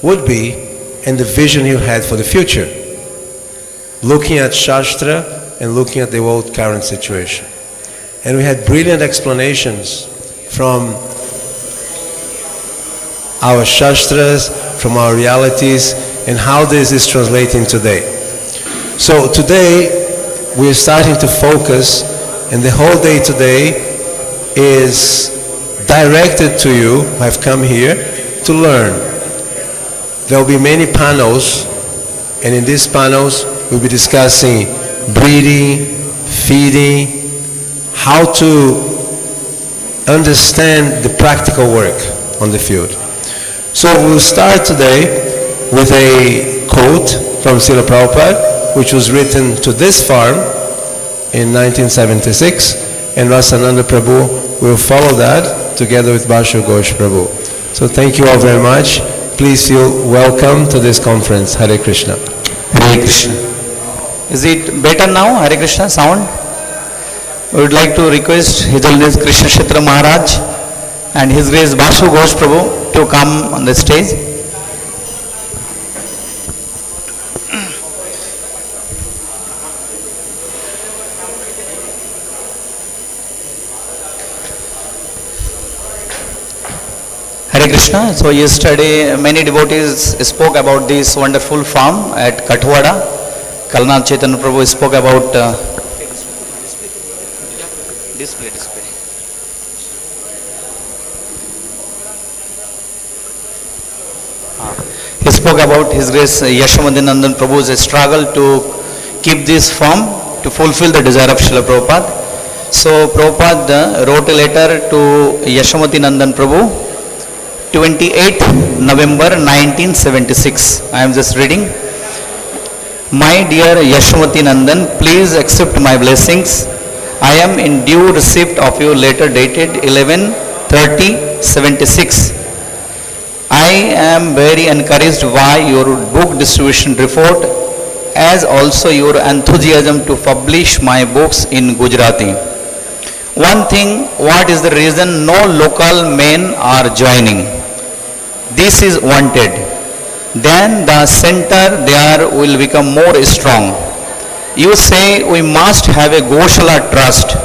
would be and the vision he had for the future, looking at Shastra and looking at the world current situation. And we had brilliant explanations from our Shastras, from our realities, and how this is translating today. So today, we're starting to focus, and the whole day today is directed to you who have come here to learn. There will be many panels, and in these panels, we'll be discussing breathing, feeding, how to understand the practical work on the field. So we'll start today with a quote from Srila Prabhupada, which was written to this farm in 1976, and Rasananda Prabhu will follow that together with Bashu Ghosh Prabhu. So thank you all very much. Please feel welcome to this conference. Hare Krishna. Hare Krishna. Is it better now? Hare Krishna sound? We would like to request His Holiness Krishna Kshetra Maharaj and His Grace Bashu Ghosh Prabhu to come on the stage. Hare Krishna. So yesterday many devotees spoke about this wonderful farm at Kathwada. Kalnath Chaitanya Prabhu spoke about display. He spoke about His Grace Yashomadinandan Prabhu's struggle to keep this farm to fulfill the desire of Srila Prabhupada. So Prabhupada wrote a letter to Yashomadinandan Prabhu 28th November 1976. I am just reading. My dear Yashomati Nandan, please accept my blessings. I am in due receipt of your letter dated 11/30/76. I am very encouraged by your book distribution report, as also your enthusiasm to publish my books in Gujarati. One thing, what is the reason no local men are joining? This is wanted. Then the center there will become more strong. You say we must have a Goshala trust.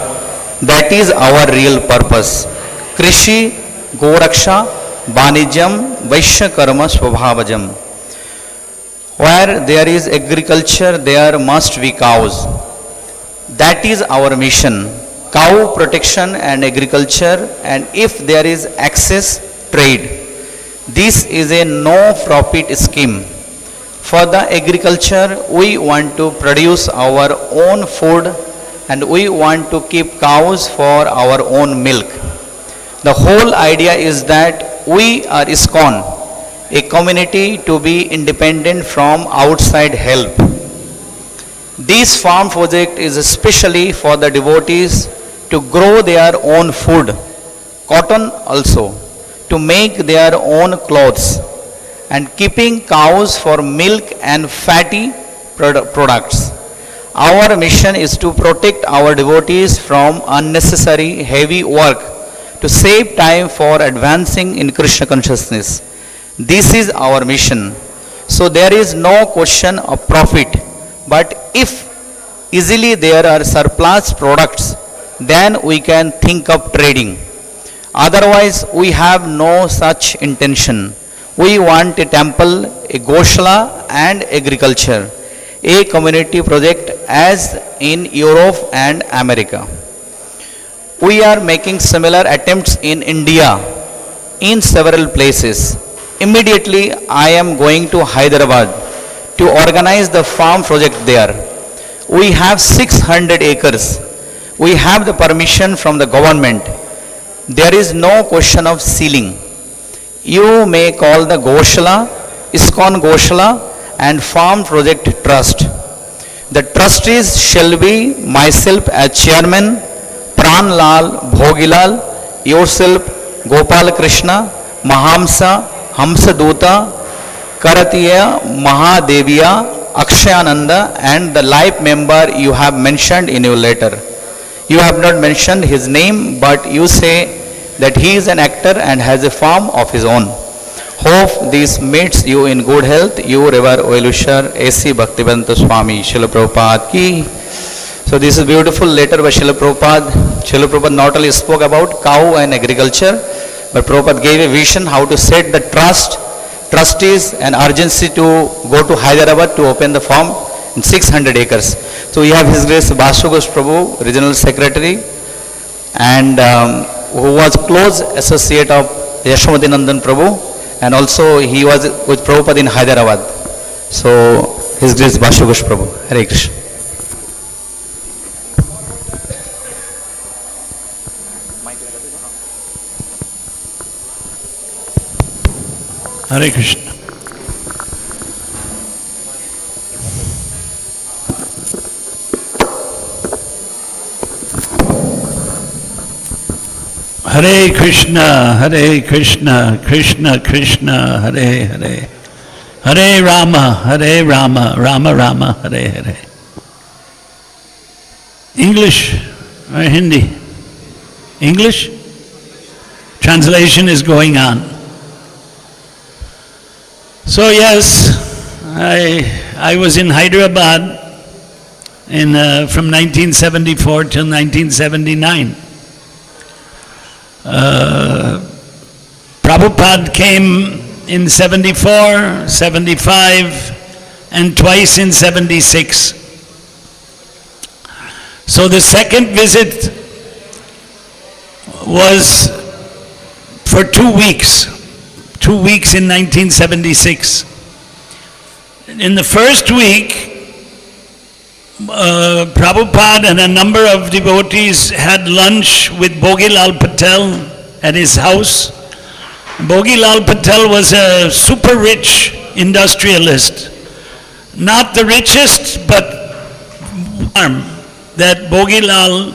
That is our real purpose. Krishi, Goraksha, Banijam, Vaishya Karma Swabhavajam. Where there is agriculture, there must be cows. That is our mission. Cow protection and agriculture, and if there is access, trade. This is a no-profit scheme. For the agriculture, we want to produce our own food and we want to keep cows for our own milk. The whole idea is that we are ISKCON, a community to be independent from outside help. This farm project is especially for the devotees to grow their own food, cotton also, to make their own clothes, and keeping cows for milk and fatty products. Our mission is to protect our devotees from unnecessary heavy work to save time for advancing in Krishna consciousness. This is our mission. So there is no question of profit, but if easily there are surplus products, then we can think of trading. Otherwise, we have no such intention. We want a temple, a Goshala and agriculture, a community project as in Europe and America. We are making similar attempts in India, in several places. Immediately, I am going to Hyderabad to organize the farm project there. We have 600 acres. We have the permission from the government. There is no question of ceiling. You may call the Goshala, ISKCON Goshala and Farm Project Trust. The trustees shall be myself as chairman, Pranlal Bhogilal, yourself Gopal Krishna, Mahamsa, Hamsaduta, Karatiya, Mahadeviya, Akshayananda, and the life member you have mentioned in your letter. You have not mentioned his name, but you say that he is an actor and has a farm of his own. Hope this meets you in good health. Your ever well-wisher, A.C. Bhaktivedanta Swami, Srila Prabhupada ki. So this is a beautiful letter by Srila Prabhupada. Srila Prabhupada not only spoke about cow and agriculture, but Prabhupada gave a vision how to set the trustees and urgency to go to Hyderabad to open the farm in 600 acres. So we have His Grace Basugosh Prabhu, Regional Secretary, and who was close associate of Yashomadhi Nandan Prabhu, and also he was with Prabhupada in Hyderabad. So His Grace Basugosh Prabhu. Hare Krishna. Hare Krishna. Hare Krishna, Hare Krishna, Krishna Krishna, Hare Hare. Hare Rama, Rama Rama, Hare Hare. English or Hindi? English? Translation is going on. So yes, I was in Hyderabad from 1974 till 1979. Prabhupada came in 74, 75, and twice in 76. So the second visit was for 2 weeks. 2 weeks in 1976. In the first week, Prabhupada and a number of devotees had lunch with Bhogilal Patel at his house. Bhogilal Patel was a super rich industrialist. Not the richest, but farm that Bhogilal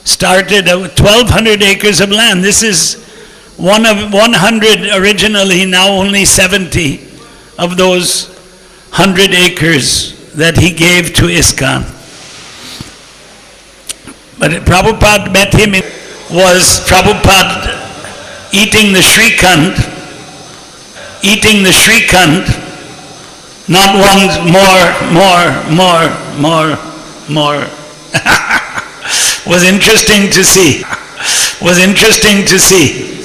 started 1,200 acres of land. This is one of 100 originally, now only 70 of those 100 acres that he gave to ISKCON. But Prabhupada met him, was Prabhupada eating the Shrikand, not one more. Was interesting to see.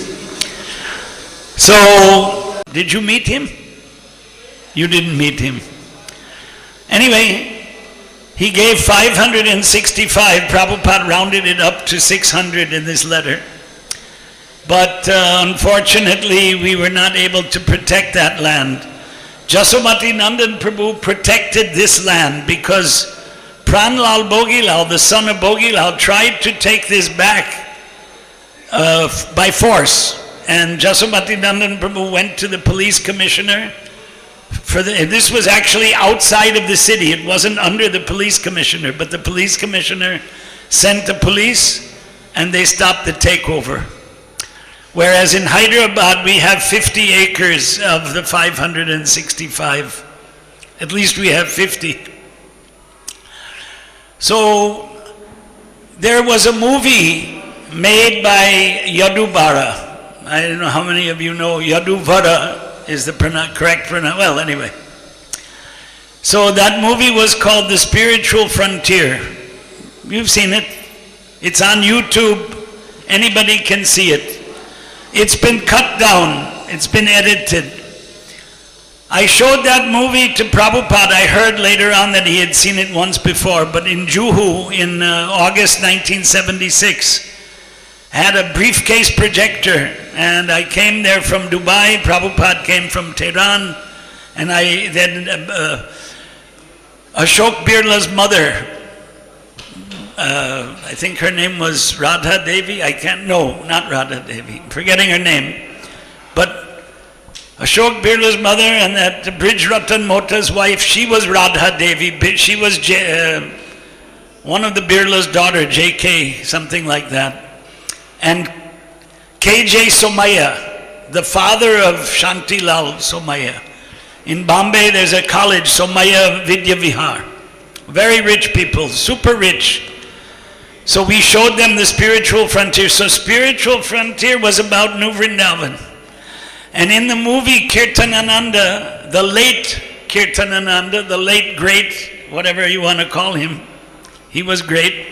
So, did you meet him? You didn't meet him. Anyway, he gave 565. Prabhupada rounded it up to 600 in this letter. But unfortunately, we were not able to protect that land. Jasomati Nandan Prabhu protected this land because Pranlal Bhogilal, the son of Bhogilal, tried to take this back by force. And Jasomati Nandan Prabhu went to the police commissioner. This was actually outside of the city. It wasn't under the police commissioner, but the police commissioner sent the police and they stopped the takeover. Whereas in Hyderabad, we have 50 acres of the 565. At least we have 50. So there was a movie made by Yadubara. I don't know how many of you know Yaduvara is the correct pronunciation. Well, anyway. So that movie was called The Spiritual Frontier. You've seen it. It's on YouTube. Anybody can see it. It's been cut down. It's been edited. I showed that movie to Prabhupada. I heard later on that he had seen it once before, but in Juhu in August 1976, I had a briefcase projector, and I came there from Dubai. Prabhupada came from Tehran, and then Ashok Birla's mother, I think her name was Radha Devi. Not Radha Devi. I'm forgetting her name. But Ashok Birla's mother and that Brij Ratan Mota's wife, she was Radha Devi. She was one of the Birla's daughter, JK, something like that. And KJ Somaya, the father of Shantilal Somaya. In Bombay, there's a college, Somaya Vidya Vihar. Very rich people, super rich. So we showed them the spiritual frontier. So spiritual frontier was about New Vrindavan. And in the movie Kirtanananda, the late Kirtanananda, the late great, whatever you want to call him, he was great.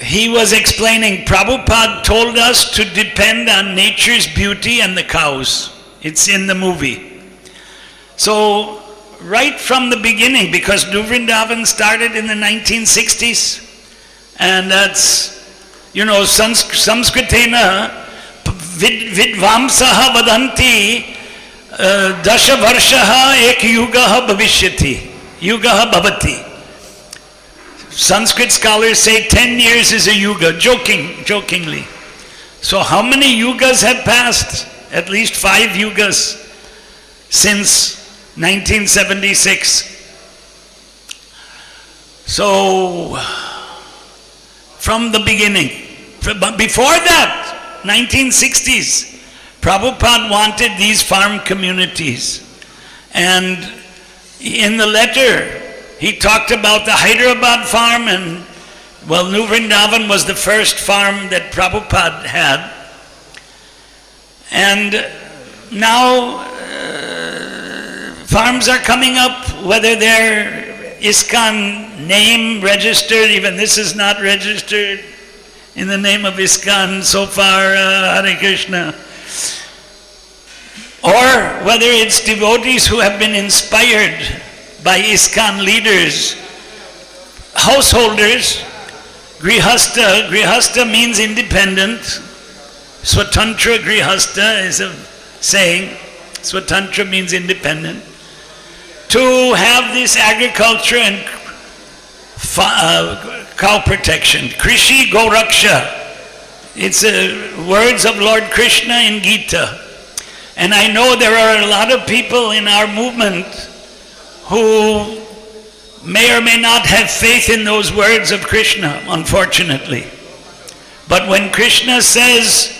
He was explaining, Prabhupada told us to depend on nature's beauty and the cows. It's in the movie. So, right from the beginning, because New Vrindavan started in the 1960s, and that's, Sanskritena vidvamsaha vadanti dasha varshaha ek yugaha bhavishyati, yugaha bhavati. Sanskrit scholars say 10 years is a yuga, jokingly. So how many yugas have passed? At least 5 yugas since 1976. So, from the beginning. Before that, 1960s, Prabhupada wanted these farm communities. And in the letter, he talked about the Hyderabad farm, and New Vrindavan was the first farm that Prabhupada had. And now farms are coming up, whether they're ISKCON name registered, even this is not registered in the name of ISKCON so far, Hare Krishna. Or whether it's devotees who have been inspired by ISKCON leaders, householders, grihasta. Grihasta means independent. Swatantra grihasta is a saying. Swatantra means independent. To have this agriculture and cow protection. Krishi Goraksha. It's words of Lord Krishna in Gita. And I know there are a lot of people in our movement who may or may not have faith in those words of Krishna, unfortunately. But when Krishna says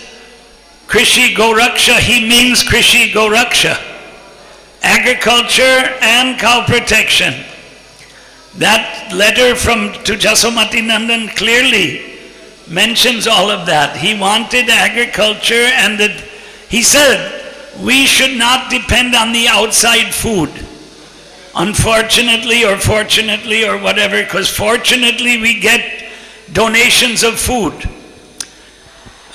Krishi Goraksha, he means Krishi Goraksha. Agriculture and cow protection. That letter to Jasomati Nandan clearly mentions all of that. He wanted agriculture, and he said, we should not depend on the outside food. Unfortunately or fortunately or whatever, because fortunately we get donations of food.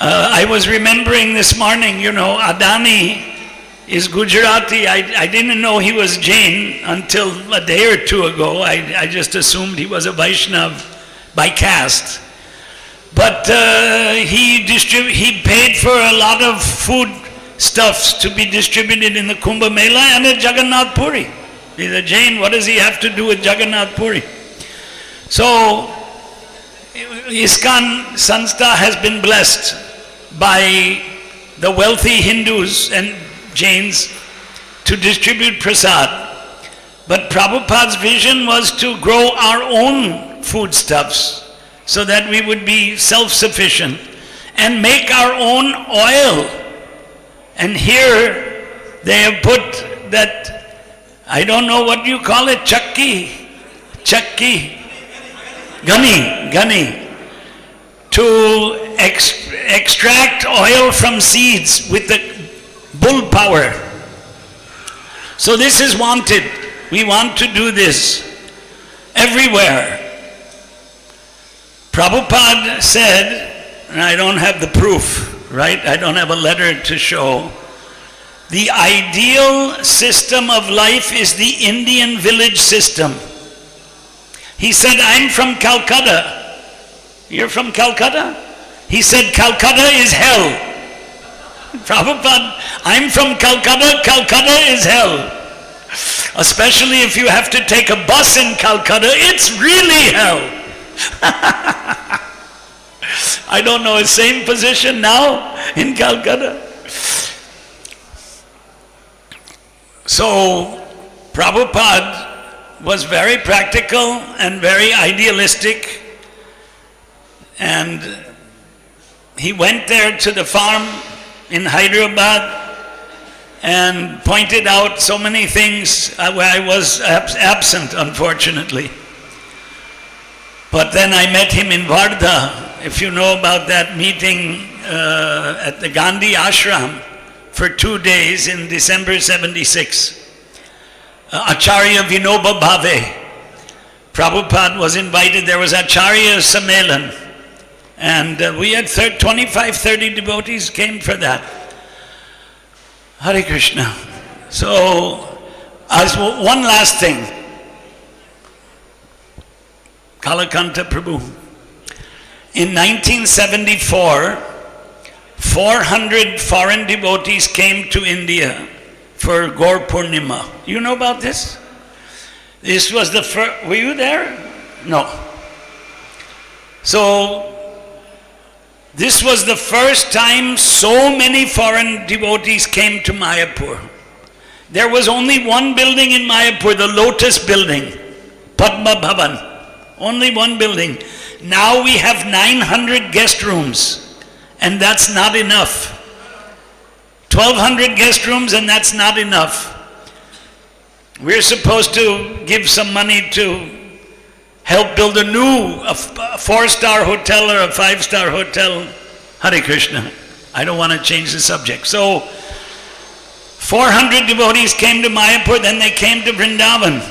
I was remembering this morning, Adani is Gujarati. I didn't know he was Jain until a day or two ago. I just assumed he was a Vaishnav by caste. But he paid for a lot of food stuffs to be distributed in the Kumbh Mela and at Jagannath Puri. He's a Jain, what does he have to do with Jagannath Puri? So, ISKCON Sanstha has been blessed by the wealthy Hindus and Jains to distribute prasad. But Prabhupada's vision was to grow our own foodstuffs so that we would be self-sufficient and make our own oil. And here they have put that, I don't know what you call it, chakki, gunny, to extract oil from seeds with the bull power. So this is wanted. We want to do this everywhere. Prabhupada said, and I don't have the proof, right? I don't have a letter to show. The ideal system of life is the Indian village system. He said, I'm from Calcutta. You're from Calcutta? He said, Calcutta is hell. Prabhupada, I'm from Calcutta, Calcutta is hell. Especially if you have to take a bus in Calcutta, it's really hell. I don't know, his same position now in Calcutta. So, Prabhupada was very practical and very idealistic, and he went there to the farm in Hyderabad and pointed out so many things where I was absent, unfortunately. But then I met him in Varda, if you know about that meeting at the Gandhi ashram for 2 days in December 76. Acharya Vinoba Bhave. Prabhupada was invited. There was Acharya Sammelan. And we had 25, 30 devotees came for that. Hare Krishna. So, one last thing. Kalakanta Prabhu. In 1974, 400 foreign devotees came to India for Gaur Purnima. Do you know about this? This was the first, were you there? No. So, this was the first time so many foreign devotees came to Mayapur. There was only one building in Mayapur, the Lotus building, Padma Bhavan. Only one building. Now we have 900 guest rooms, and that's not enough. 1,200 guest rooms, and that's not enough. We're supposed to give some money to help build a new 4-star hotel or a 5-star hotel. Hare Krishna. I don't want to change the subject. So, 400 devotees came to Mayapur, then they came to Vrindavan.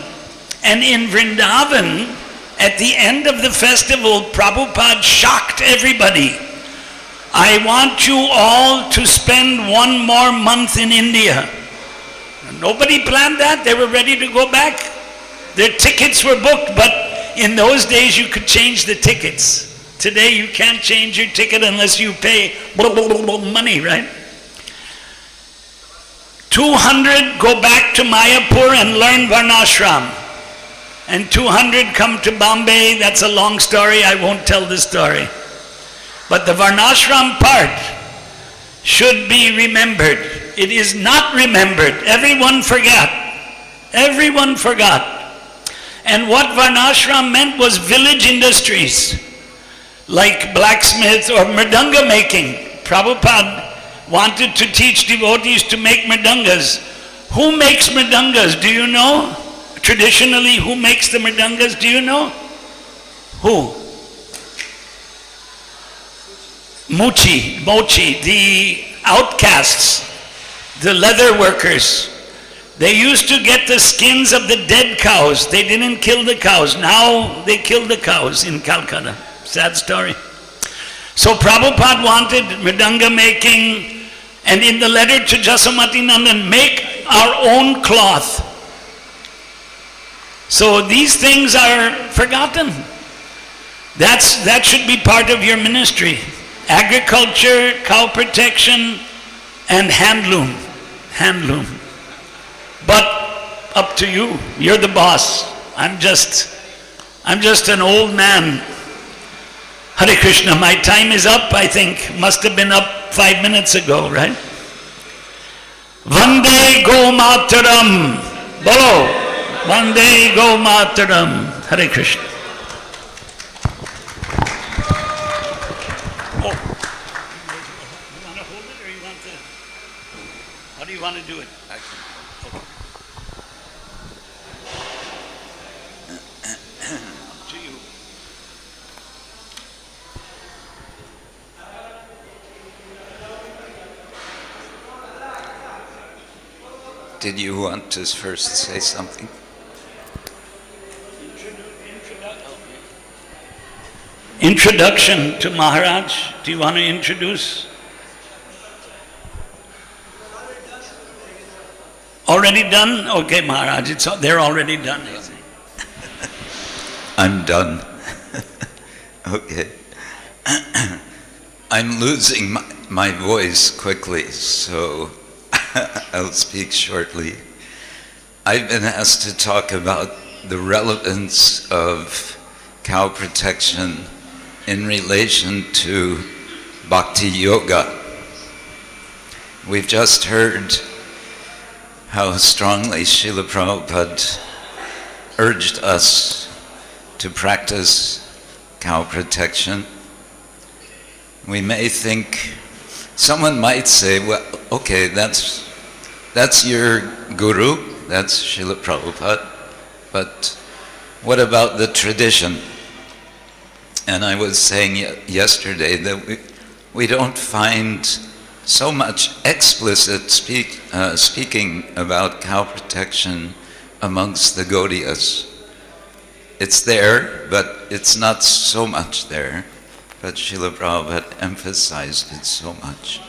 And in Vrindavan, at the end of the festival, Prabhupada shocked everybody. I want you all to spend 1 more month in India. Nobody planned that. They were ready to go back. Their tickets were booked, but in those days you could change the tickets. Today you can't change your ticket unless you pay money, right? 200 go back to Mayapur and learn Varnasrama. And 200 come to Bombay. That's a long story. I won't tell the story. But the Varnasrama part should be remembered. It is not remembered. Everyone forgot. Everyone forgot. And what Varnasrama meant was village industries, like blacksmith or mridanga making. Prabhupada wanted to teach devotees to make mridangas. Who makes mridangas? Do you know? Traditionally, who makes the mridangas? Do you know? Who? Mochi, the outcasts, the leather workers. They used to get the skins of the dead cows. They didn't kill the cows. Now they kill the cows in Calcutta. Sad story. So Prabhupada wanted mridanga making, and in the letter to Jasomati Nandan, make our own cloth. So these things are forgotten. That should be part of your ministry. Agriculture, cow protection, and handloom. Handloom. But up to you. You're the boss. I'm just an old man. Hare Krishna, my time is up, I think. Must have been up 5 minutes ago, right? Vande Go Mataram. Bolo. Vande Go Mataram. Hare Krishna. Oh. You want to hold it or you want to? How do you want to do it? To you. Did you want to first say something? Introduction to Maharaj. Do you want to introduce? Already done? Okay, Maharaj, they're already done. I'm done. Okay. I'm losing my voice quickly, so I'll speak shortly. I've been asked to talk about the relevance of cow protection in relation to bhakti yoga. We've just heard how strongly Srila Prabhupada urged us to practice cow protection. We may think, someone might say, well, okay, that's your guru, that's Srila Prabhupada, but what about the tradition? And I was saying yesterday that we don't find so much explicit speaking about cow protection amongst the Gaudiyas. It's there, but it's not so much there. But Srila Prabhupada emphasized it so much.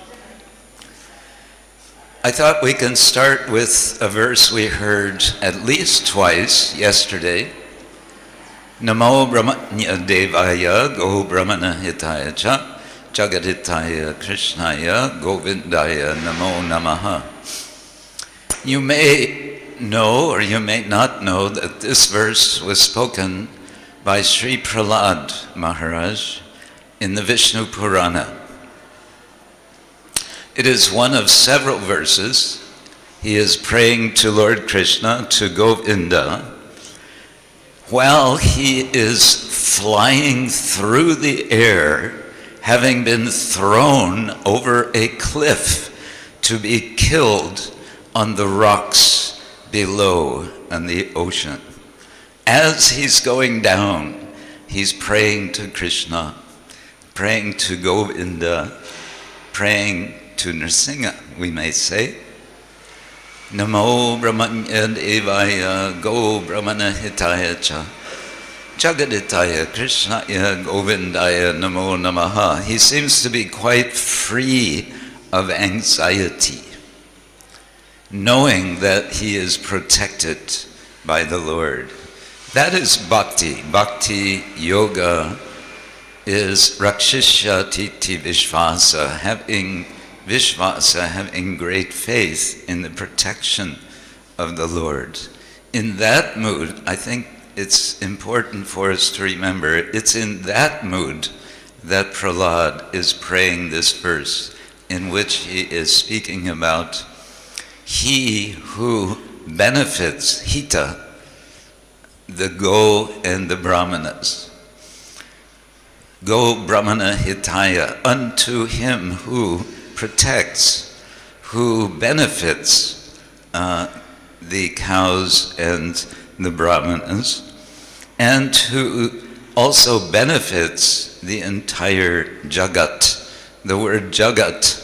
I thought we can start with a verse we heard at least twice yesterday. Namo Brahmanya Devaya Go Brahmana Hitaya Cha Jagaditaya Krishnaya Govindaya Namo Namaha. You may know or you may not know that this verse was spoken by Sri Prahlad Maharaj in the Vishnu Purana. It is one of several verses. He is praying to Lord Krishna, to Govinda, while he is flying through the air, having been thrown over a cliff to be killed on the rocks below in the ocean. As he's going down, he's praying to Krishna, praying to Govinda, praying to Nrsimha, we may say. Namo Brahmanya Devaya Go Brahmana Hitaya Cha Jagaditaya Krishnaya Govindaya Namo Namaha. He seems to be quite free of anxiety, knowing that he is protected by the Lord. That is bhakti. Bhakti yoga is rakshishya titi vishvasa, having great faith in the protection of the Lord. In that mood, I think it's important for us to remember, it's in that mood that Prahlad is praying this verse, in which he is speaking about he who benefits, hita, the go and the brahmanas. Go brahmana hitaya, unto him who protects, who benefits the cows and the brahmanas, and who also benefits the entire jagat. The word jagat,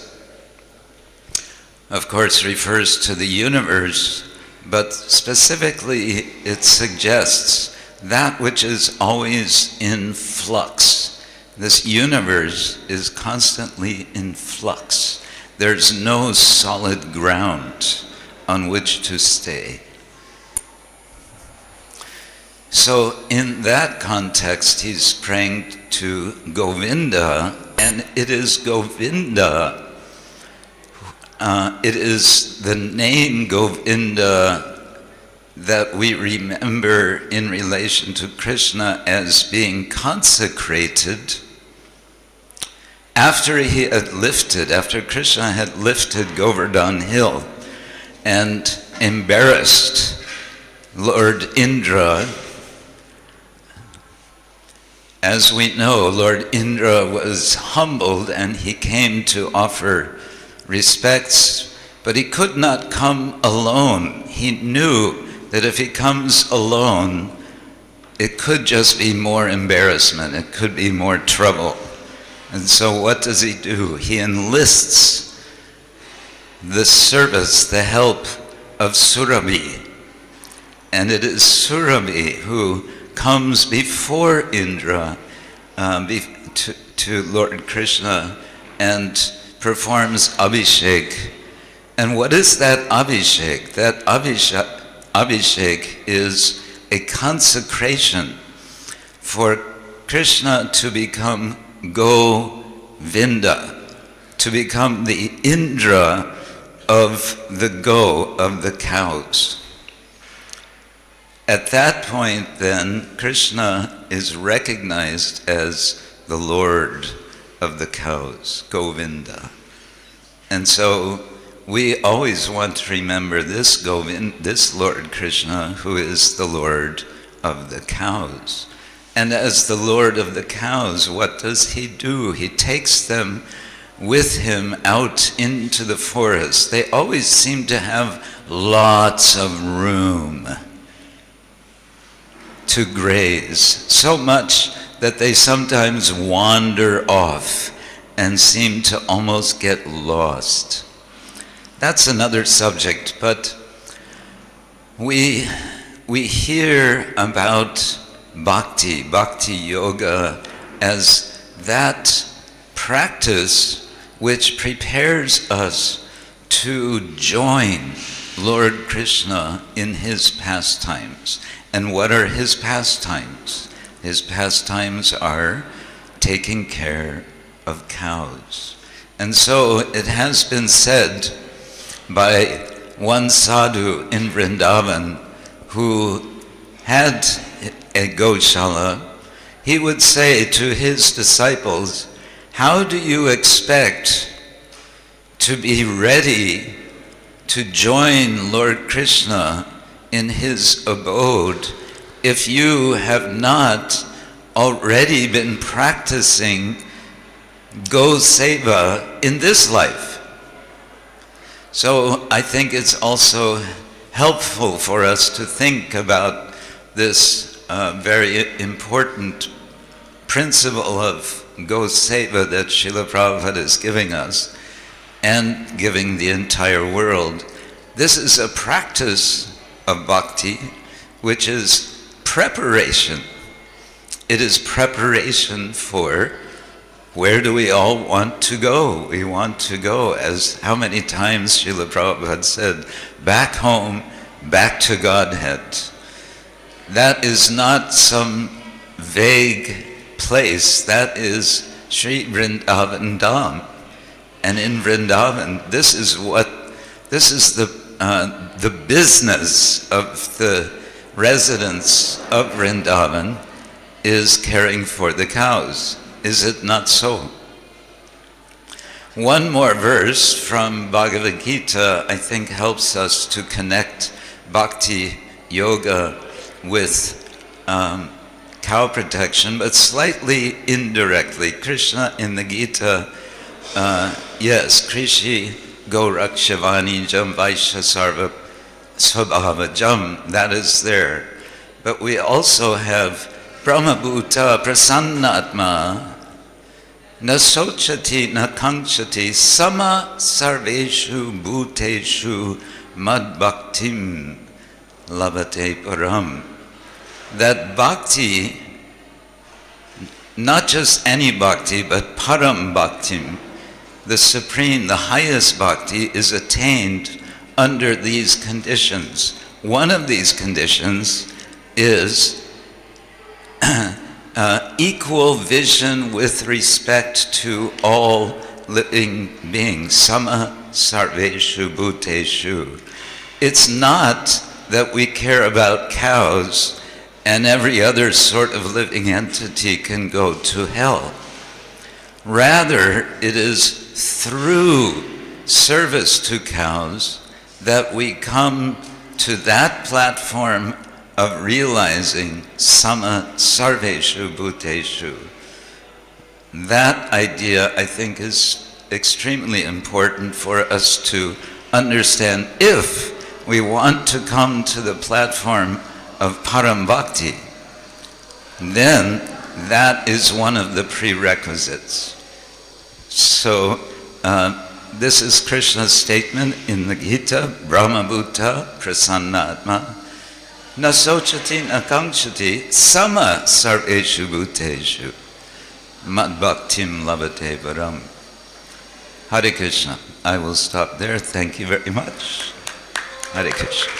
of course, refers to the universe, but specifically it suggests that which is always in flux. This universe is constantly in flux. There's no solid ground on which to stay. So in that context, he's praying to Govinda, and it is Govinda, it is the name Govinda that we remember in relation to Krishna as being consecrated after Krishna had lifted Govardhan Hill and embarrassed Lord Indra. As we know, Lord Indra was humbled and he came to offer respects, but he could not come alone. He knew that if he comes alone, it could just be more embarrassment, it could be more trouble. And so what does he do? He enlists the service, the help of Surabhi. And it is Surabhi who comes before Indra to Lord Krishna and performs Abhishek. And what is that Abhishek? That Abhishek is a consecration for Krishna to become Govinda, to become the Indra of the the cows. At that point then, Krishna is recognized as the Lord of the cows, Govinda. And so we always want to remember this Lord Krishna, who is the Lord of the cows. And as the Lord of the cows, what does he do? He takes them with him out into the forest. They always seem to have lots of room to graze, so much that they sometimes wander off and seem to almost get lost. That's another subject, but we hear about bhakti yoga, as that practice which prepares us to join Lord Krishna in his pastimes. And what are his pastimes? His pastimes are taking care of cows. And so it has been said by one sadhu in Vrindavan who had a Goshala, he would say to his disciples, how do you expect to be ready to join Lord Krishna in his abode if you have not already been practicing Go-Seva in this life? So I think it's also helpful for us to think about this very important principle of Go-Seva that Srila Prabhupada is giving us and giving the entire world. This is a practice of bhakti which is preparation. It is preparation for where do we all want to go? We want to go, as how many times Srila Prabhupada said, back home, back to Godhead. That is not some vague place. That is Sri Vrindavan Dham. And in Vrindavan, this is the business of the residents of Vrindavan is caring for the cows. Is it not so? One more verse from Bhagavad Gita, I think, helps us to connect bhakti yoga with cow protection, but slightly indirectly. Krishna in the Gita, yes, Krishi Gorakshivani Jam Vaishya Sarva Swabhava Jam, that is there. But we also have Brahmabhuta Prasannatma Na Sochati Na Kankshati Sama Sarveshu Bhuteshu Mad Bhaktim Labate Param. That bhakti, not just any bhakti, but param bhaktim, the supreme, the highest bhakti, is attained under these conditions. One of these conditions is equal vision with respect to all living beings. Sama sarveshu bhuteshu. It's not that we care about cows and every other sort of living entity can go to hell. Rather, it is through service to cows that we come to that platform of realizing sama sarveshu bhuteshu. That idea, I think, is extremely important for us to understand if we want to come to the platform of param bhakti. Then that is one of the prerequisites. So this is Krishna's statement in the Gita, Brahmabhuta Prasannatma Na Sochati Na Kankshati Sama Sarveshu Bhuteshu Mad Bhaktim Labate Varam. Hare Krishna. I will stop there. Thank you very much. Hare Krishna.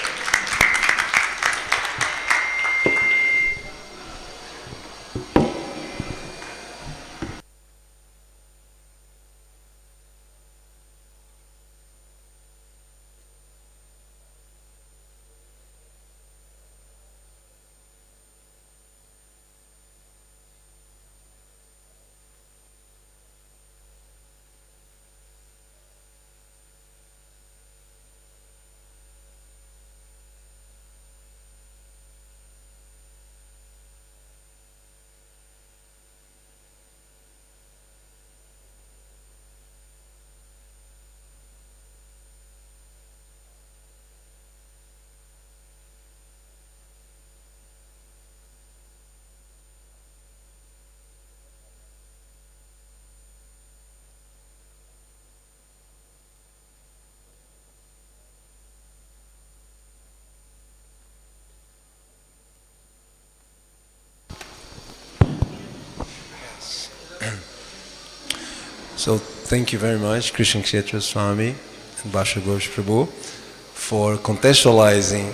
So thank you very much, Krishna-conscious Swami and Bhasha Ghosh Prabhu, for contextualizing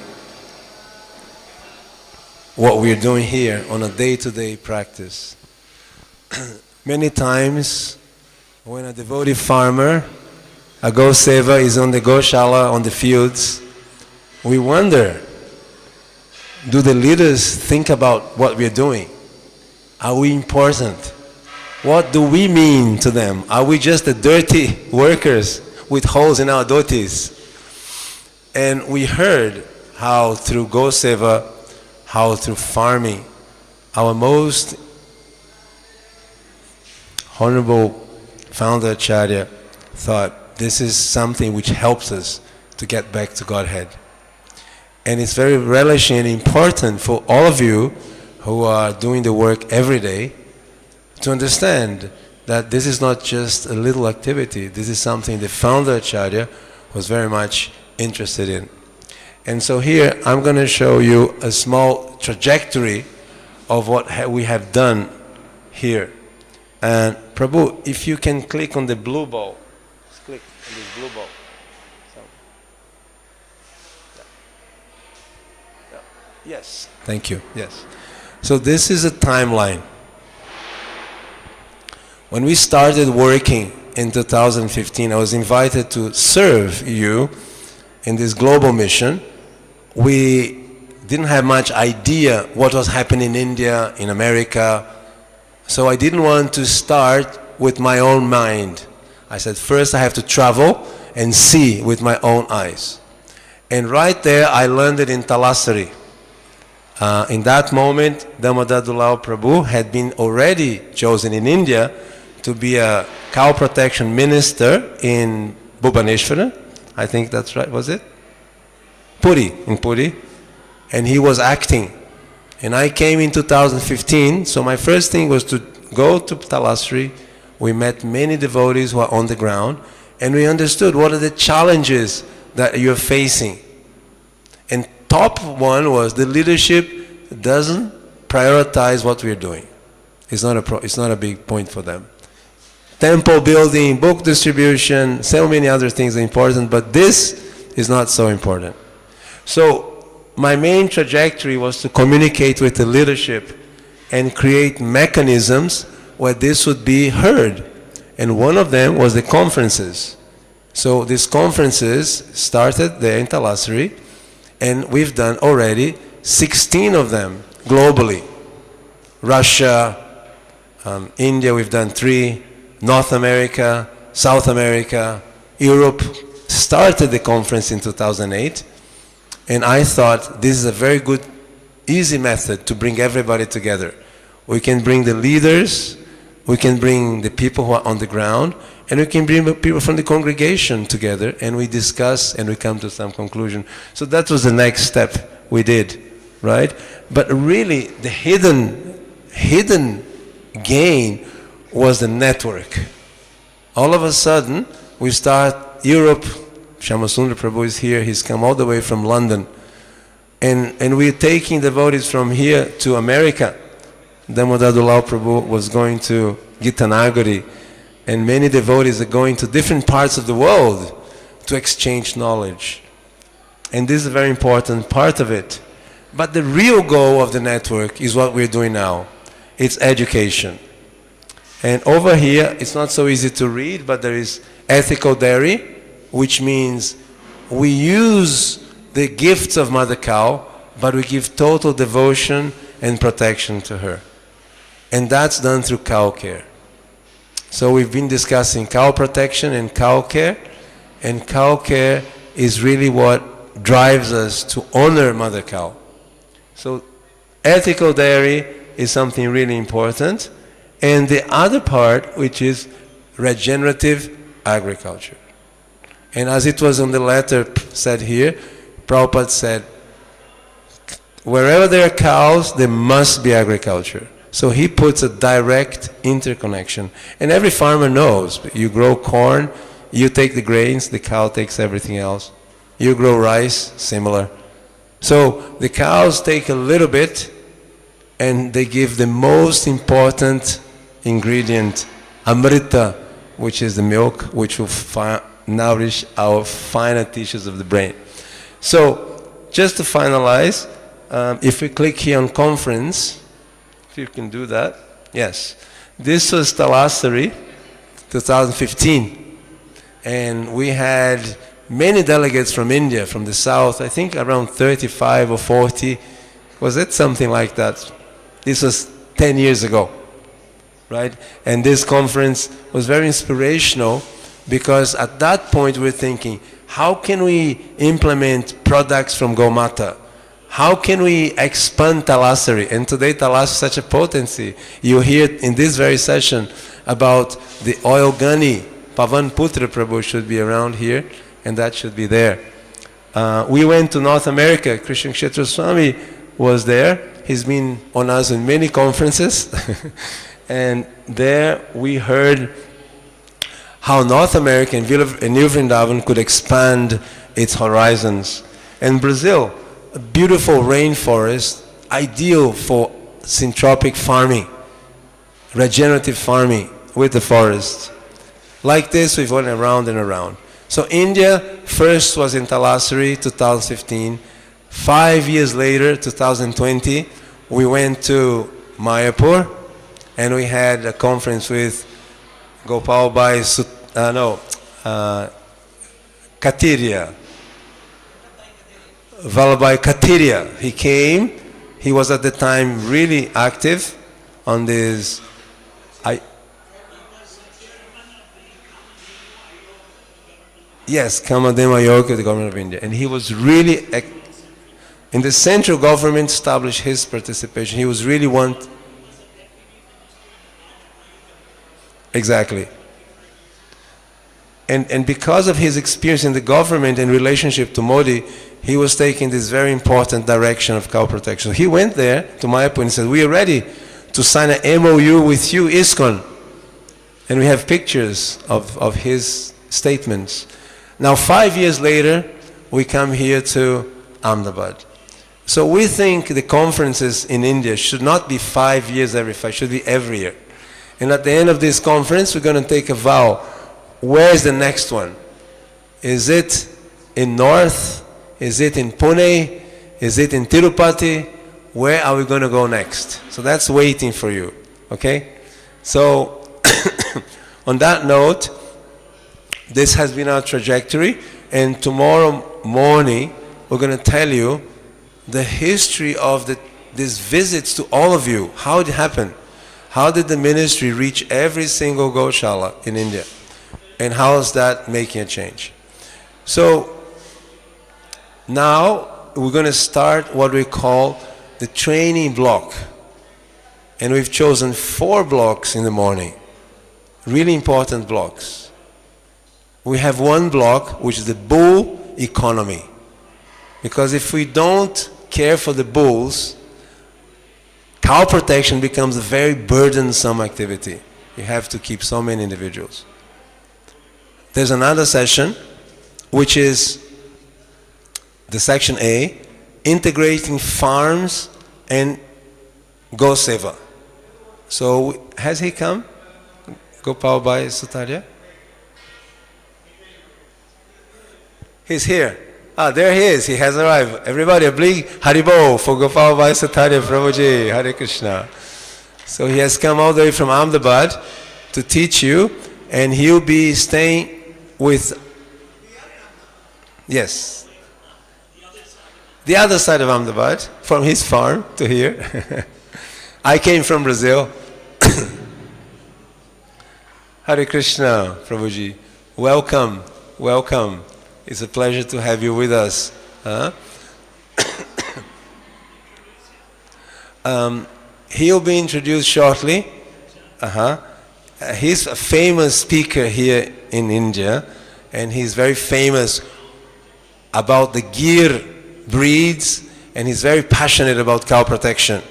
what we're doing here on a day-to-day practice. Many times when a devotee farmer, a Go-Seva, is on the Goshala, on the fields, we wonder, do the leaders think about what we're doing? Are we important? What do we mean to them? Are we just the dirty workers with holes in our dhotis? And we heard how through Go-Seva, how through farming, our most Honorable Founder Acharya thought this is something which helps us to get back to Godhead. And it's very relishing and important for all of you who are doing the work every day to understand that this is not just a little activity, this is something the Founder Acharya was very much interested in. And so here I'm going to show you a small trajectory of what we have done here. And Prabhu, if you can click on the blue ball, just click on this blue ball. Yes, thank you, yes. So this is a timeline. When we started working in 2015, I was invited to serve you in this global mission. We didn't have much idea what was happening in India, in America, so I didn't want to start with my own mind. I said, first I have to travel and see with my own eyes. And right there I learned it in Talasari. In that moment, Damodar Dulao Prabhu had been already chosen in India to be a cow protection minister in Bhubaneswara. I think that's right, was it? Puri, in Puri. And he was acting. And I came in 2015, so my first thing was to go to Talasri. We met many devotees who are on the ground, and we understood what are the challenges that you're facing. And top one was the leadership doesn't prioritize what we're doing. It's not a big point for them. Temple building, book distribution, so many other things are important, but this is not so important. So my main trajectory was to communicate with the leadership and create mechanisms where this would be heard. And one of them was the conferences. So these conferences started there in Talasri, and we've done already 16 of them globally. Russia, India, we've done 3, North America, South America, Europe. Started the conference in 2008. And I thought this is a very good, easy method to bring everybody together. We can bring the leaders, we can bring the people who are on the ground, and we can bring people from the congregation together, and we discuss and we come to some conclusion. So that was the next step we did, right? But really, the hidden gain was the network. All of a sudden, we start Europe. Shyamasundar Prabhu is here, he's come all the way from London. And we're taking devotees from here to America. Damodar Dulao Prabhu was going to Gitanagari, and many devotees are going to different parts of the world to exchange knowledge. And this is a very important part of it. But the real goal of the network is what we're doing now. It's education. And over here, it's not so easy to read, but there is ethical dairy, which means we use the gifts of Mother Cow, but we give total devotion and protection to her. And that's done through cow care. So we've been discussing cow protection and cow care is really what drives us to honor Mother Cow. So ethical dairy is something really important. And the other part, which is regenerative agriculture. And as it was on the letter said here, Prabhupada said, wherever there are cows, there must be agriculture. So he puts a direct interconnection. And every farmer knows, you grow corn, you take the grains, the cow takes everything else. You grow rice, similar. So the cows take a little bit, and they give the most important ingredient, amrita, which is the milk which will nourish our finer tissues of the brain. So, just to finalize, if we click here on conference, if you can do that, yes. This was Talasari, 2015, and we had many delegates from India, from the south, I think around 35 or 40. Was it something like that? This was 10 years ago, right? And this conference was very inspirational because at that point we're thinking, how can we implement products from Gomata? How can we expand Talasari? And today Talas is such a potency. You hear in this very session about the oil gunny. Pavan Putra Prabhu should be around here, and that should be there. We went to North America. Krishna-conscious Swami was there. He's been on us in many conferences. And there we heard how North America and New Vrindavan could expand its horizons. And Brazil, a beautiful rainforest, ideal for syntropic farming, regenerative farming with the forest. Like this, we've went around and around. So India first was in Talasari, 2015. 5 years later, 2020, we went to Mayapur, and we had a conference with Gopal Bhai Katiria. Vallabhai Katiria. He came. He was at the time really active on this. Yes, Kamadeva Yoga, the government of India. And he was really, in the central government established his participation. He was really exactly. And because of his experience in the government and relationship to Modi, he was taking this very important direction of cow protection. He went there to Mayapur and said, we are ready to sign an MOU with you, ISKCON. And we have pictures of his statements. Now 5 years later, we come here to Ahmedabad. So we think the conferences in India should not be 5 years every 5, should be every year. And at the end of this conference, we're going to take a vow. Where is the next one? Is it in North? Is it in Pune? Is it in Tirupati? Where are we going to go next? So that's waiting for you, okay? So on that note, this has been our trajectory, and tomorrow morning we're going to tell you the history of these visits to all of you. How it happened? How did the ministry reach every single Goshala in India? And how is that making a change? So now we're going to start what we call the training block. And we've chosen 4 blocks in the morning. Really important blocks. We have one block, which is the bull economy. Because if we don't care for the bulls, cow protection becomes a very burdensome activity. You have to keep so many individuals. There's another session, which is the section A, integrating farms and Go-Seva. So, has he come? Gopal Bhai Sutaria? He's here. There he is. He has arrived. Everybody, a big Haribol for Gopal Bhai Sutaria Prabhuji. Hare Krishna. So he has come all the way from Ahmedabad to teach you, and he'll be staying with, yes, the other side of Ahmedabad, from his farm to here. I came from Brazil. Hare Krishna, Prabhuji. Welcome, welcome. It's a pleasure to have you with us. He'll be introduced shortly. He's a famous speaker here in India, and he's very famous about the Gir breeds, and he's very passionate about cow protection.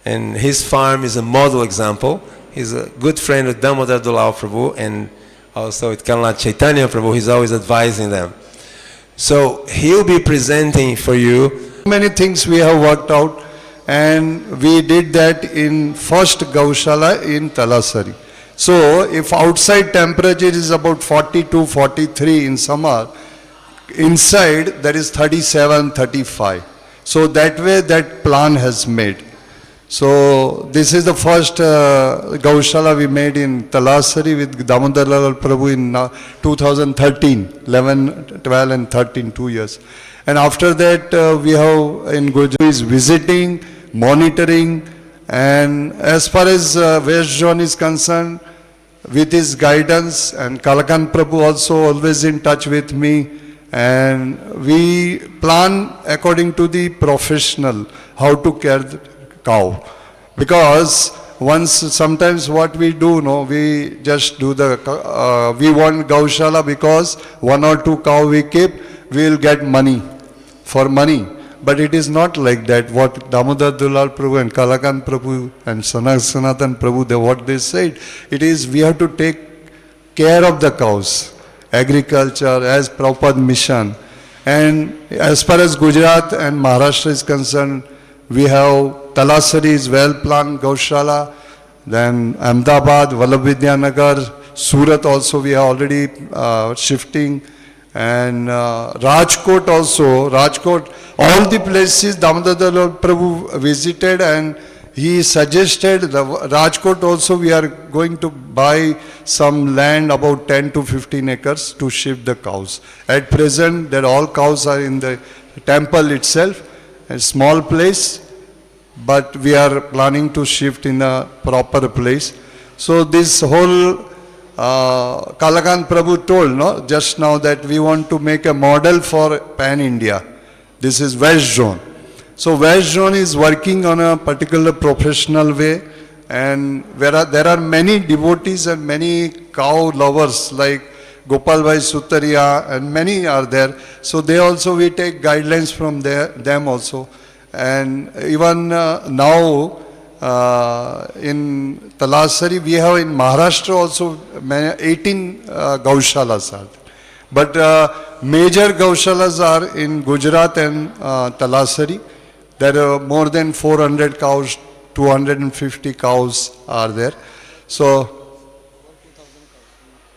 And his farm is a model example. He's a good friend of Damodar Dulal Prabhu, and also with Karnal Chaitanya Prabhu. He's always advising them. So he'll be presenting for you. Many things we have worked out, and we did that in first Gaushala in Talasari. So if outside temperature is about 42, 43 in summer, inside there is 37, 35. So that way that plan has made. So this is the first Gaushala we made in Talasari with Damodaral Prabhu in 2013, 11, 12 and 13, 2 years. And after that we have in Gujarat is visiting, monitoring, and as far as West Zone is concerned, with his guidance, and Kalakan Prabhu also always in touch with me, and we plan according to the professional how to care the cow. Because once sometimes what we do, no, we just do the, we want Gaushala because 1 or 2 cow we keep, we will get money, for money. But it is not like that. What Damodar Dulal Prabhu and Kalakan Prabhu and Sanatan Prabhu, what they said, it is we have to take care of the cows, agriculture as Prabhupada mission. And as far as Gujarat and Maharashtra is concerned, we have Talasari is well planned Gaushala, then Ahmedabad, Vallabh Surat also we are already shifting, and Rajkot also, all the places Damodar Prabhu visited, and he suggested the Rajkot also we are going to buy some land about 10 to 15 acres to shift the cows. At present that all cows are in the temple itself, a small place, but we are planning to shift in a proper place. So this whole Kalakan Prabhu told, no, just now that we want to make a model for Pan India. This is West Zone. So West Zone is working on a particular professional way, and there are many devotees and many cow lovers like Gopal Bhai Sutaria, and many are there. So they also, we take guidelines from them also. And even now in Talasari, we have in Maharashtra also 18 Gaushalas are there. But major Gaushalas are in Gujarat and Talasari. There are more than 400 cows, 250 cows are there. So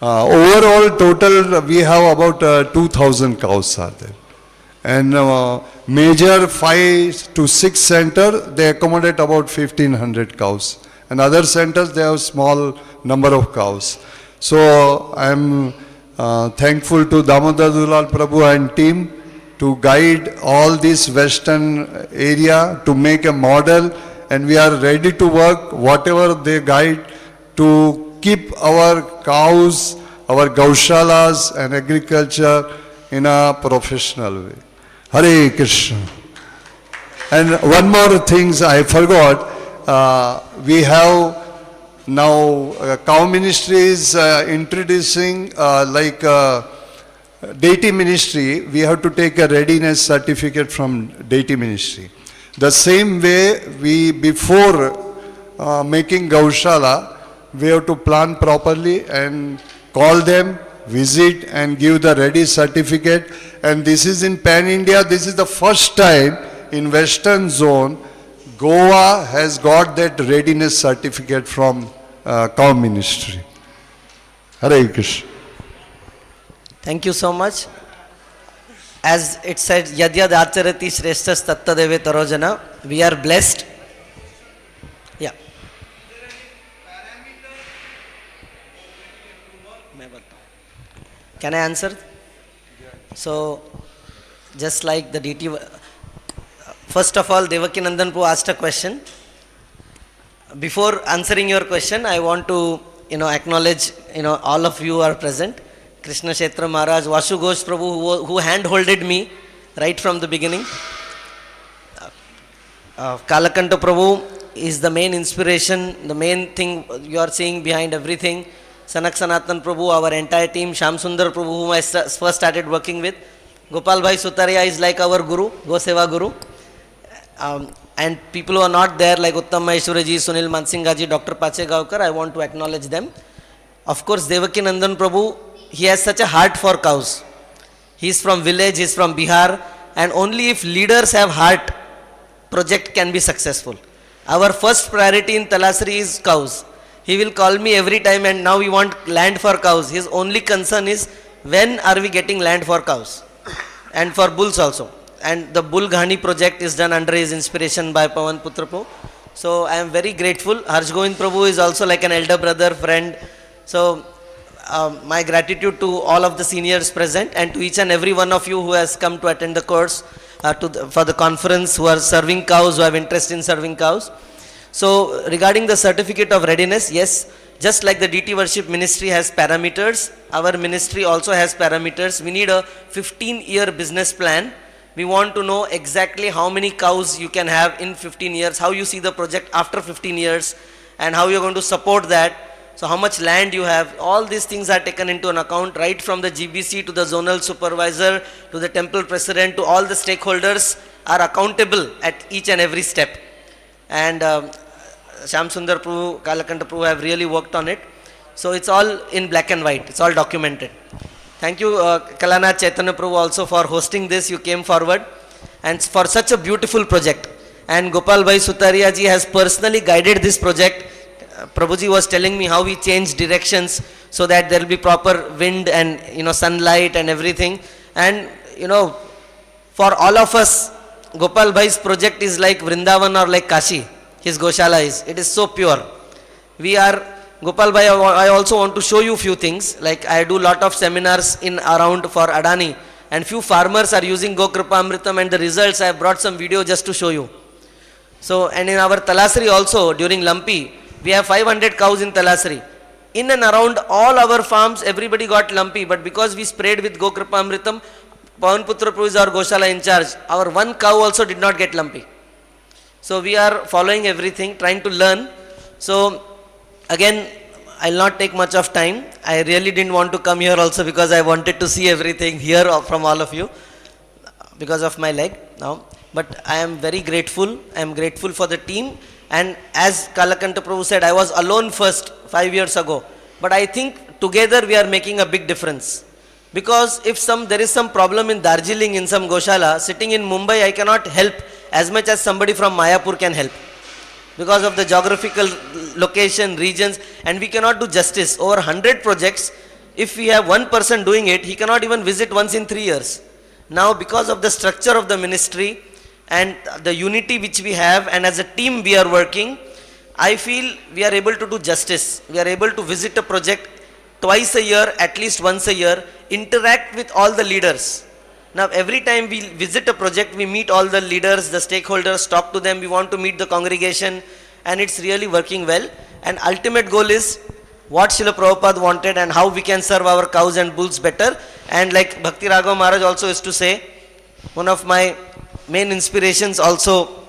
overall total we have about 2,000 cows are there. And major 5 to 6 center, they accommodate about 1,500 cows. And other centers, they have small number of cows. So I am thankful to Damodar Dulal Prabhu and team to guide all this western area to make a model, and we are ready to work whatever they guide to keep our cows, our Gaushalas and agriculture in a professional way. Hare Krishna. And one more thing I forgot, we have now cow ministry is introducing like deity ministry, we have to take a readiness certificate from deity ministry. The same way we, before making Gaushala, we have to plan properly and call them, visit and give the ready certificate. And this is in Pan India, this is the first time in Western Zone, Goa has got that readiness certificate from cow ministry. Hare Krishna. Thank you so much. As it said, Yad Yad Acharati Shreshtas Tatta Deve Tarojana, we are blessed. Yeah. Can I answer? So, just like the DT, first of all, Devaki Nandan Prabhu asked a question. Before answering your question, I want to, acknowledge, all of you are present. Krishna Kshetra Maharaj, Vasu Ghosh Prabhu, who hand-holded me right from the beginning. Kalakanta Prabhu is the main inspiration, the main thing you are seeing behind everything. Sanak Sanatan Prabhu, our entire team, Sham Sundar Prabhu, whom I first started working with. Gopal Bhai Sutaria is like our guru, Go-Seva guru. And people who are not there, like Uttam Maheshwaraji, Sunil Mansingaji, Dr. Pache Gaokar, I want to acknowledge them. Of course, Devaki Nandan Prabhu, he has such a heart for cows. He is from village, he is from Bihar, and only if leaders have heart, project can be successful. Our first priority in Talasari is cows. He will call me every time, and now we want land for cows. His only concern is when are we getting land for cows and for bulls also. And the Bull Ghani project is done under his inspiration by Pawan Putra Prabhu. So I am very grateful. Harsh Govind Prabhu is also like an elder brother, friend. So my gratitude to all of the seniors present and to each and every one of you who has come to attend the course, for the conference, who are serving cows, who have interest in serving cows. So regarding the certificate of readiness, yes, just like the DT worship ministry has parameters, our ministry also has parameters. We need a 15-year business plan. We want to know exactly how many cows you can have in 15 years, how you see the project after 15 years, and how you're going to support that. So how much land you have, all these things are taken into an account, right from the GBC to the zonal supervisor, to the temple president, to all the stakeholders are accountable at each and every step. And Shyam Sundar Prabhu, Kalakanta Prabhu have really worked on it. So it's all in black and white, it's all documented. Thank you Kalana Chaitanya Prabhu also for hosting this. You came forward and for such a beautiful project. And Gopal Bhai Sutaria ji has personally guided this project. Prabhuji was telling me how he changed directions so that there will be proper wind and sunlight and everything. And for all of us, Gopal Bhai's project is like Vrindavan or like Kashi. His Goshala is. It is so pure. We are Gopal Bhai, I also want to show you few things. Like I do lot of seminars in around for Adani, and few farmers are using Go-Kripa-Amritam, and the results I have brought some video just to show you. So, and in our Talasri also during Lumpy, we have 500 cows in Talasri. In and around all our farms, everybody got lumpy, but because we sprayed with Go-Kripa-Amritam, Pawan Putra Prabhu is our Goshala in charge. Our one cow also did not get lumpy. So we are following everything, trying to learn. So again, I'll not take much of time. I really didn't want to come here also because I wanted to see everything here from all of you because of my leg now. But I am very grateful. I am grateful for the team. And as Kalakanta Prabhu said, I was alone first 5 years ago. But I think together we are making a big difference. Because if there is some problem in Darjeeling in some Goshala, sitting in Mumbai, I cannot help as much as somebody from Mayapur can help. Because of the geographical location, regions, and we cannot do justice. Over 100 projects, if we have one person doing it, he cannot even visit once in 3 years. Now because of the structure of the ministry and the unity which we have, and as a team we are working, I feel we are able to do justice. We are able to visit a project twice a year, at least once a year, interact with all the leaders. Now every time we visit a project, we meet all the leaders, the stakeholders, talk to them, we want to meet the congregation, and it's really working well. And ultimate goal is what Srila Prabhupada wanted and how we can serve our cows and bulls better. And like Bhakti Raghav Maharaj also used to say, one of my main inspirations also,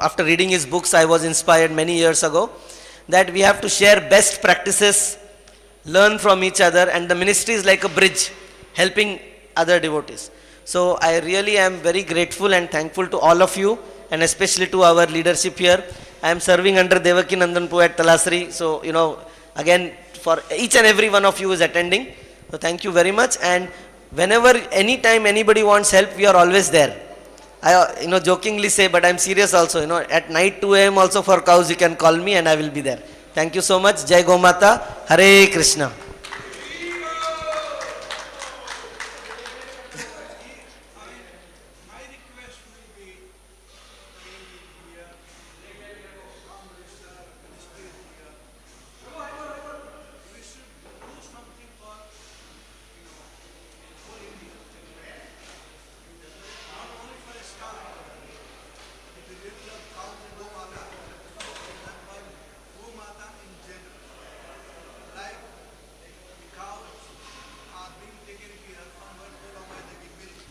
after reading his books, I was inspired many years ago, that we have to share best practices, learn from each other, and the ministry is like a bridge, helping other devotees. So I really am very grateful and thankful to all of you, and especially to our leadership here. I am serving under Devaki Nandan Prabhu at Talasri. So, again, for each and every one of you is attending. So thank you very much. And whenever, anytime anybody wants help, we are always there. I, jokingly say, but I am serious also. At night 2 AM also for cows, you can call me and I will be there. Thank you so much. Jai Gomata. Hare Krishna.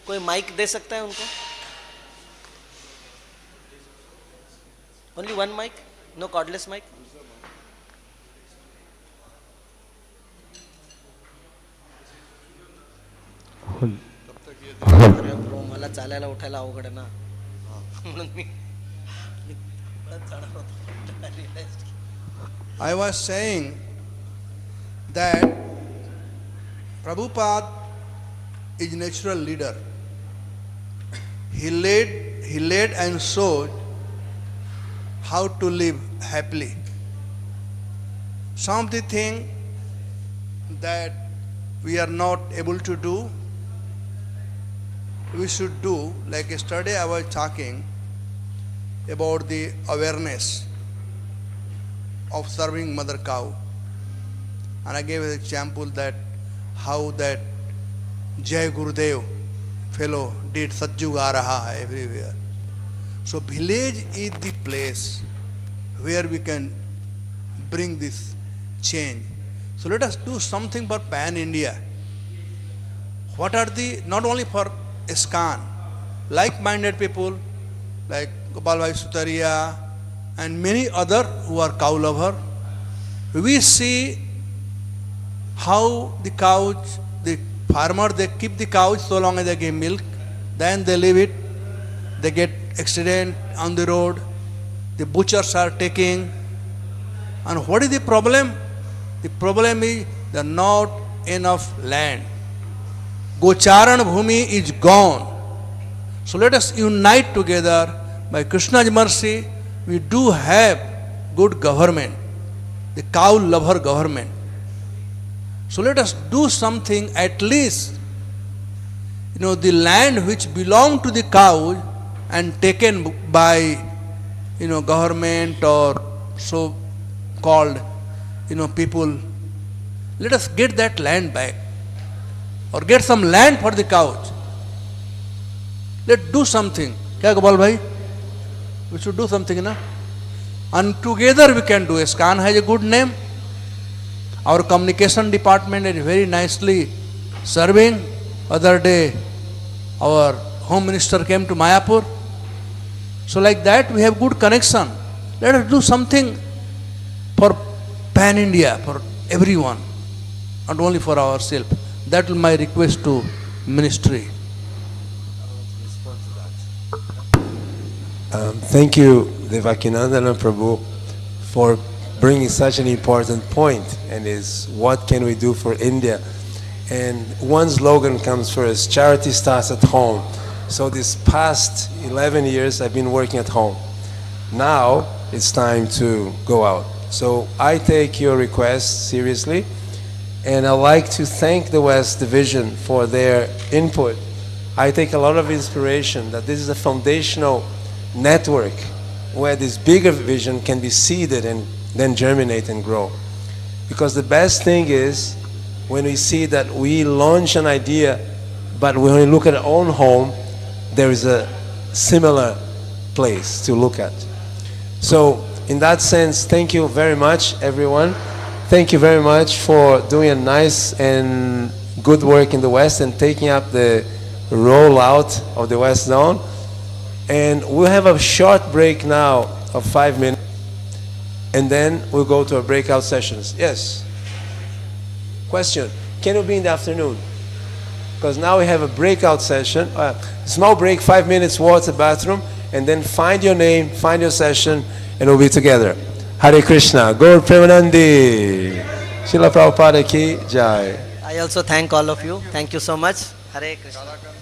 कोई mic दे सकता है उनको? Only one mic? No cordless mic? मला चालायला उठायला अवघड आहे ना म्हणून मी I was saying that Prabhupada is natural leader. He led and showed how to live happily. some of the thing that we are not able to do, we should do. Like yesterday I was talking about the awareness of serving mother cow. And I gave an example that how that Jai Gurudev fellow did Satjug aa raha hai everywhere. So village is the place where we can bring this change. So let us do something for pan-India. What are the, not only for ISKCON, like-minded people like Gopal Bhai Sutaria and many other who are cow lover, we see how the cows, the farmer, they keep the cows so long as they give milk, then they leave it, they get accident on the road, the butchers are taking, and what is the problem? The problem is there is not enough land. Gocharan Bhumi is gone. So let us unite together. By Krishna's mercy, we do have good government, the cow lover government. So let us do something, at least, the land which belong to the cow and taken by, government or so called, people, let us get that land back or get some land for the cows. Let's do something. Kya Gopal Bhai? We should do something, na? And together we can do. ISKCON has a good name. Our communication department is very nicely serving. Other day, our Home Minister came to Mayapur. So like that, we have good connection. Let us do something for pan-India, for everyone, not only for ourselves. That is my request to ministry. Thank you, Devakinandana Prabhu, for bringing such an important point, and is what can we do for India? And one slogan comes first: charity starts at home. So this past 11 years I've been working at home. Now it's time to go out. So I take your request seriously, and I'd like to thank the West Division for their input. I take a lot of inspiration that this is a foundational network where this bigger vision can be seeded and then germinate and grow. Because the best thing is when we see that we launch an idea, but when we look at our own home, there is a similar place to look at. So in that sense, thank you very much, everyone. Thank you very much for doing a nice and good work in the West and taking up the rollout of the West Zone. And we'll have a short break now of 5 minutes, and then we'll go to our breakout sessions. Yes? Question. Can you be in the afternoon? Because now we have a breakout session. Small break, 5 minutes, water, bathroom, and then find your name, find your session, and we'll be together. Hare Krishna. Gaur Premanandi. Srila Prabhupada ki Jai. I also thank all of you. Thank you so much. Hare Krishna.